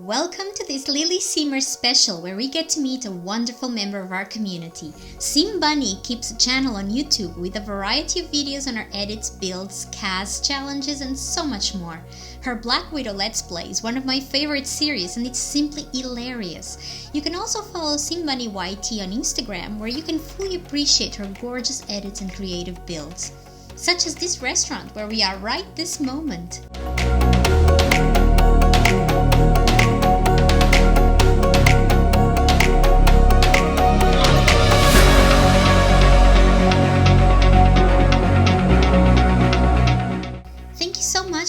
Welcome to this Lilly Simmer special where we get to meet a wonderful member of our community. SimBunny keeps a channel on YouTube with a variety of videos on her edits, builds, casts, challenges, and so much more. Her Black Widow Let's Play is one of my favorite series and it's simply hilarious. You can also follow SimBunnyYT on Instagram where you can fully appreciate her gorgeous edits and creative builds. Such as this restaurant where we are right this moment.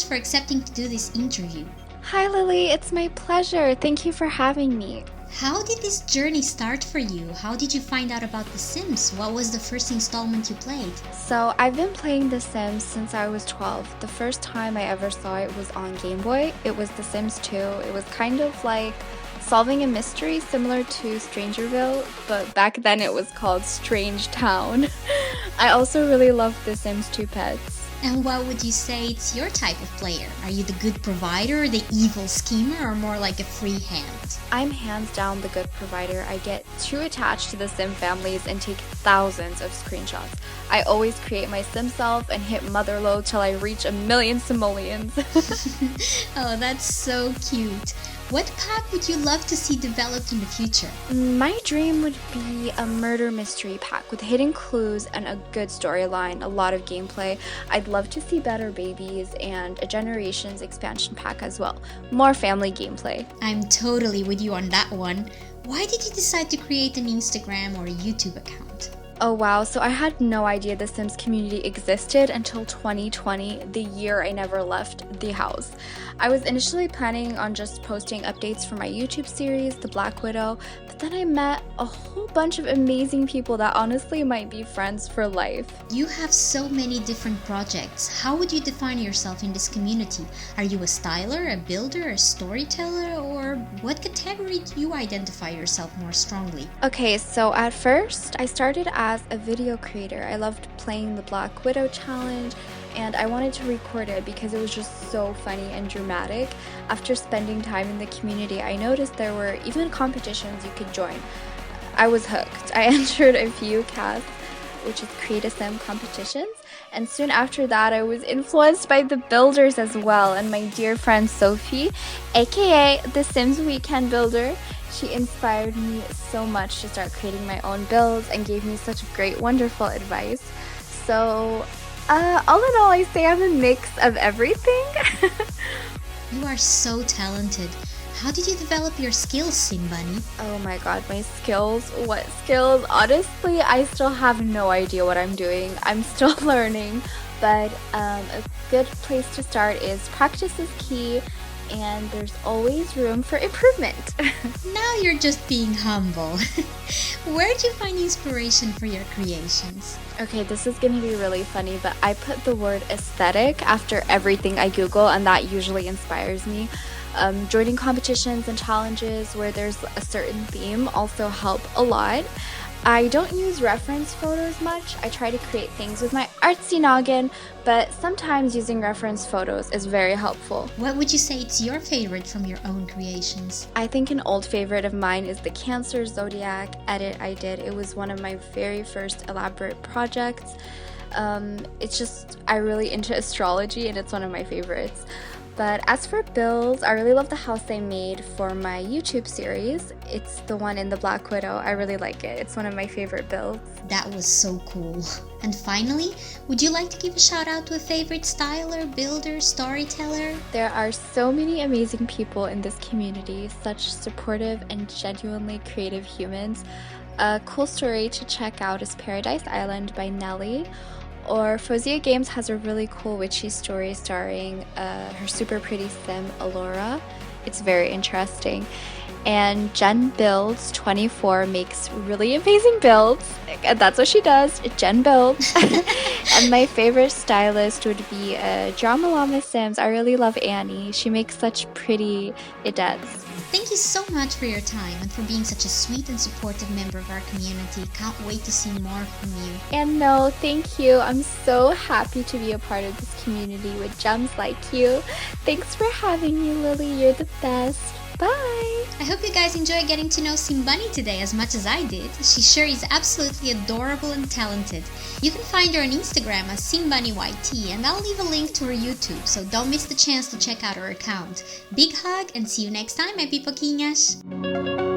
For accepting to do this interview. Hi Lily, it's my pleasure. Thank you for having me. How did this journey start for you? How did you find out about The Sims? What was the first installment you played? So I've been playing The Sims since I was 12. The first time I ever saw it was on Game Boy. It was The Sims 2. It was kind of like solving a mystery similar to Strangerville, but back then it was called Strange Town. I also really loved The Sims 2 Pets. And what would you say it's your type of player? Are you the good provider, the evil schemer, or more like a free hand? I'm hands down the good provider. I get too attached to the Sim families and take thousands of screenshots. I always create my Sim self and hit motherload till I reach 1,000,000 simoleons. Oh, that's so cute. What pack would you love to see developed in the future? My dream would be a murder mystery pack with hidden clues and a good storyline, a lot of gameplay. I'd love to see better babies and a Generations expansion pack as well. More family gameplay. I'm totally with you on that one. Why did you decide to create an Instagram or a YouTube account? Oh wow, so I had no idea the Sims community existed until 2020, the year I never left the house. I was initially planning on just posting updates for my YouTube series, The Black Widow, but then I met a whole bunch of amazing people that honestly might be friends for life. You have so many different projects. How would you define yourself in this community? Are you a styler, a builder, a storyteller, or what category do you identify yourself more strongly? Okay, so at first, I started as a video creator. I loved playing the Black Widow challenge and I wanted to record it because it was just so funny and dramatic. After spending time in the community, I noticed there were even competitions you could join. I was hooked. I entered a few casts, which is Create a Sim competitions, and soon after that I was influenced by the builders as well, and my dear friend Sophie, aka the Sims Weekend Builder. She inspired me so much to start creating my own builds and gave me such great, wonderful advice. So, all in all, I say I'm a mix of everything. You are so talented. How did you develop your skills, SimBunny? Oh my god, my skills? What skills? Honestly, I still have no idea what I'm doing. I'm still learning, but a good place to start is practice is key. And there's always room for improvement. Now you're just being humble. Where do you find inspiration for your creations? Okay, this is gonna be really funny, but I put the word aesthetic after everything I Google, and that usually inspires me. Joining competitions and challenges where there's a certain theme also help a lot. I don't use reference photos much. I try to create things with my artsy noggin, but sometimes using reference photos is very helpful. What would you say it's your favorite from your own creations? I think an old favorite of mine is the Cancer Zodiac edit I did. It was one of my very first elaborate projects. It's just, I'm really into astrology and it's one of my favorites. But as for builds, I really love the house I made for my YouTube series. It's the one in the Black Widow. I really like it. It's one of my favorite builds. That was so cool. And finally, would you like to give a shout out to a favorite styler, builder, storyteller? There are so many amazing people in this community, such supportive and genuinely creative humans. A cool story to check out is Paradise Island by Nelly. Or Fozia Games has a really cool witchy story starring her super pretty sim, Alora. It's very interesting. And Jen Builds 24 makes really amazing builds. That's what she does, Jen Builds. And my favorite stylist would be Drama Llama Sims. I really love Annie. She makes such pretty idets. Thank you so much for your time and for being such a sweet and supportive member of our community. Can't wait to see more from you. And no, thank you. I'm so happy to be a part of this community with gems like you. Thanks for having me, Lily. You're the best. Bye! I hope you guys enjoyed getting to know SimBunny today as much as I did. She sure is absolutely adorable and talented. You can find her on Instagram as SimBunnyYT, and I'll leave a link to her YouTube, so don't miss the chance to check out her account. Big hug and see you next time, my pipoquinhas!